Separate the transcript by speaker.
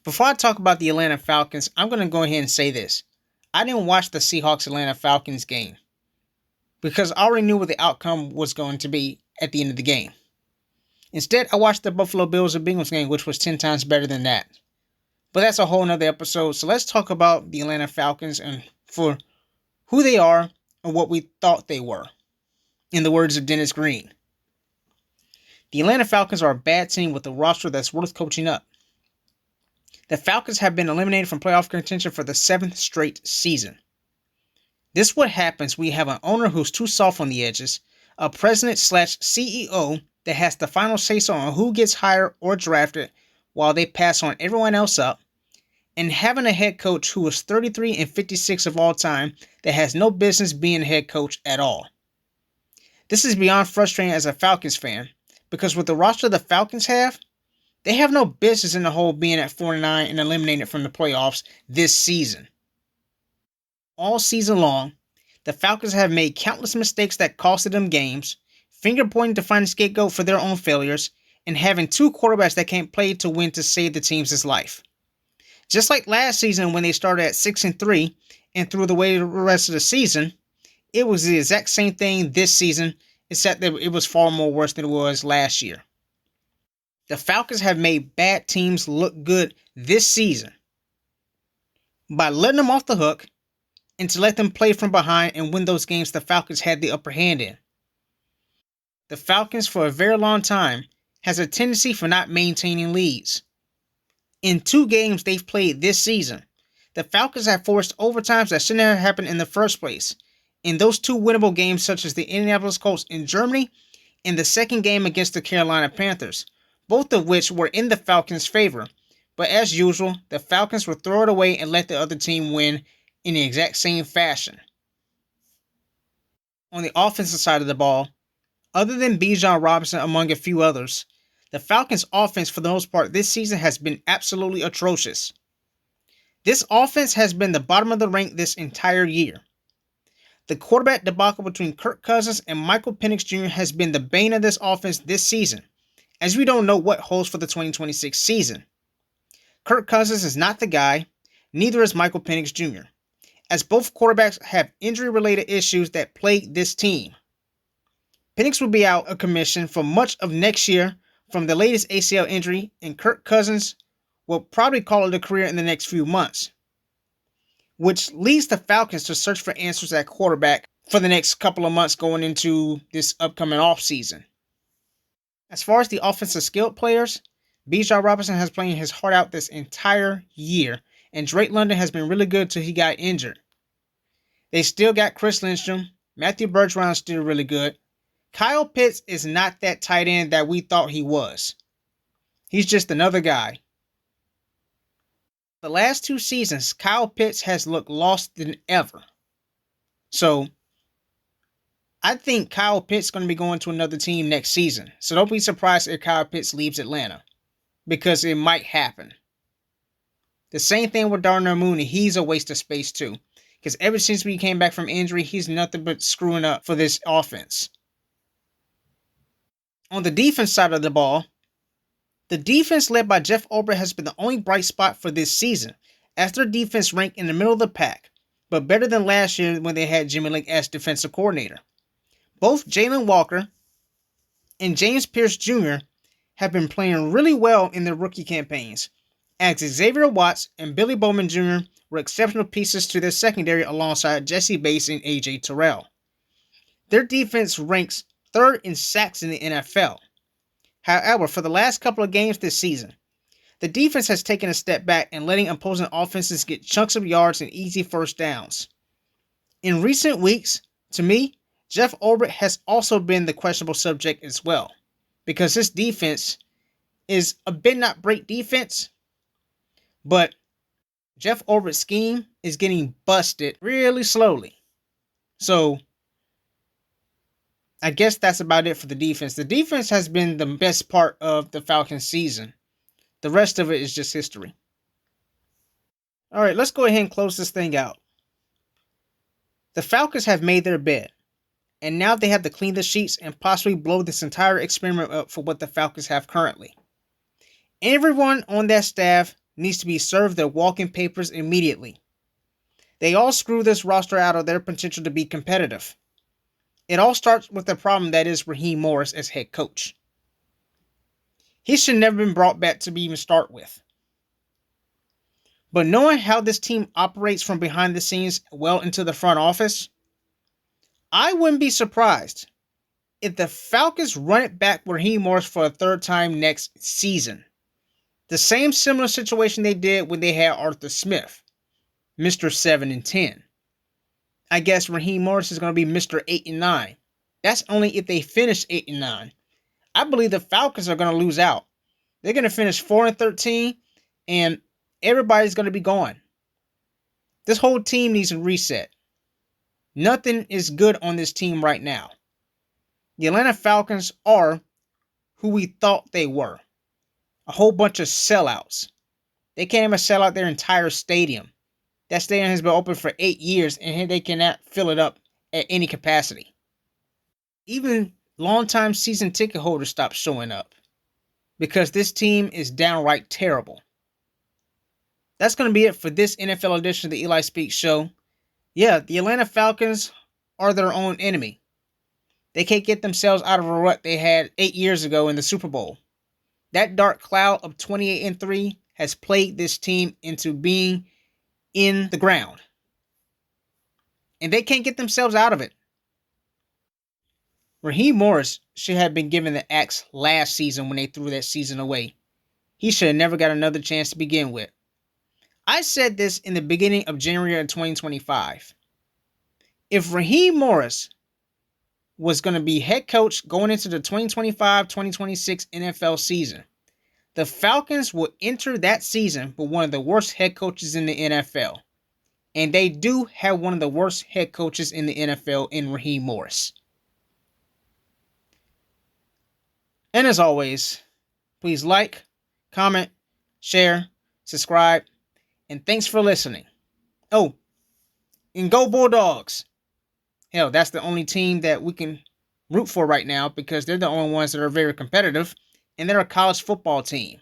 Speaker 1: Before I talk about the Atlanta Falcons, I'm going to go ahead and say this. I didn't watch the Seahawks-Atlanta Falcons game because I already knew what the outcome was going to be at the end of the game. Instead, I watched the Buffalo Bills and Bengals game, which was 10 times better than that. But that's a whole nother episode, so let's talk about the Atlanta Falcons and for who they are and what we thought they were. In the words of Dennis Green, the Atlanta Falcons are a bad team with a roster that's worth coaching up. The Falcons have been eliminated from playoff contention for the 7th straight season. This is what happens when you have an owner who's too soft on the edges, a president/CEO that has the final say-so on who gets hired or drafted while they pass on everyone else up, and having a head coach who is 33 and 56 of all time that has no business being a head coach at all. This is beyond frustrating as a Falcons fan, because with the roster the Falcons have, they have no business in the hole being at 4-9 and eliminated from the playoffs this season. All season long, the Falcons have made countless mistakes that costed them games, finger-pointing to find a scapegoat for their own failures, and having two quarterbacks that can't play to win to save the team's life. Just like last season when they started at 6-3 and threw away the rest of the season, it was the exact same thing this season, except that it was far more worse than it was last year. The Falcons have made bad teams look good this season by letting them off the hook and to let them play from behind and win those games the Falcons had the upper hand in. The Falcons, for a very long time, has a tendency for not maintaining leads. In 2 games they've played this season, the Falcons have forced overtimes that shouldn't have happened in the first place. In those 2 winnable games, such as the Indianapolis Colts in Germany and the second game against the Carolina Panthers, both of which were in the Falcons' favor. But as usual, the Falcons will throw it away and let the other team win in the exact same fashion. On the offensive side of the ball, other than Bijan Robinson among a few others, the Falcons' offense for the most part this season has been absolutely atrocious. This offense has been the bottom of the rank this entire year. The quarterback debacle between Kirk Cousins and Michael Penix Jr. has been the bane of this offense this season, as we don't know what holds for the 2026 season. Kirk Cousins is not the guy, neither is Michael Penix Jr., as both quarterbacks have injury-related issues that plague this team. Penix will be out of commission for much of next year from the latest ACL injury, and Kirk Cousins will probably call it a career in the next few months, which leads the Falcons to search for answers at quarterback for the next couple of months going into this upcoming offseason. As far as the offensive skilled players, Bijan Robinson has played his heart out this entire year, and Drake London has been really good till he got injured. They still got Chris Lindstrom. Matthew Bergeron is still really good. Kyle Pitts is not that tight end that we thought he was. He's just another guy. The last 2 seasons, Kyle Pitts has looked lost than ever. So, I think Kyle Pitts is going to be going to another team next season. So don't be surprised if Kyle Pitts leaves Atlanta, because it might happen. The same thing with Darnell Mooney. He's a waste of space too, because ever since we came back from injury, he's nothing but screwing up for this offense. On the defense side of the ball, the defense led by Jeff Ulbrich has been the only bright spot for this season, as their defense ranked in the middle of the pack, but better than last year when they had Jimmy Lake as defensive coordinator. Both Jalen Walker and James Pearce Jr. have been playing really well in their rookie campaigns, as Xavier Watts and Billy Bowman Jr. were exceptional pieces to their secondary alongside Jesse Bates and A.J. Terrell. Their defense ranks 3rd in sacks in the NFL. However, for the last couple of games this season, the defense has taken a step back and letting opposing offenses get chunks of yards and easy first downs. In recent weeks, to me, Jeff Ulbrich has also been the questionable subject as well, because this defense is a bend not break defense, but Jeff Ulbrich's scheme is getting busted really slowly. So, I guess that's about it for the defense. The defense has been the best part of the Falcons season. The rest of it is just history. All right, let's go ahead and close this thing out. The Falcons have made their bed, and now they have to clean the sheets and possibly blow this entire experiment up for what the Falcons have currently. Everyone on that staff needs to be served their walking papers immediately. They all screw this roster out of their potential to be competitive. It all starts with the problem that is Raheem Morris as head coach. He should never been brought back to even start with. But knowing how this team operates from behind the scenes well into the front office, I wouldn't be surprised if the Falcons run it back with Raheem Morris for a third time next season. The same similar situation they did when they had Arthur Smith, Mr. 7-10. I guess Raheem Morris is going to be Mr. 8-9. That's only if they finish 8-9. I believe the Falcons are going to lose out. They're going to finish 4-13, and everybody's going to be gone. This whole team needs a reset. Nothing is good on this team right now. The Atlanta Falcons are who we thought they were. A whole bunch of sellouts. They can't even sell out their entire stadium. That stadium has been open for 8 years, and they cannot fill it up at any capacity. Even longtime season ticket holders stopped showing up because this team is downright terrible. That's going to be it for this NFL edition of the Eli Speaks Show. Yeah, the Atlanta Falcons are their own enemy. They can't get themselves out of a rut they had 8 years ago in the Super Bowl. That dark cloud of 28-3 has plagued this team into being in the ground. And they can't get themselves out of it. Raheem Morris should have been given the axe last season when they threw that season away. He should have never got another chance to begin with. I said this in the beginning of January of 2025. If Raheem Morris was going to be head coach going into the 2025-2026 NFL season, the Falcons will enter that season with one of the worst head coaches in the NFL. And they do have one of the worst head coaches in the NFL in Raheem Morris. And as always, please like, comment, share, subscribe, and thanks for listening. Oh, and go Bulldogs! Hell, that's the only team that we can root for right now because they're the only ones that are very competitive, and they're a college football team.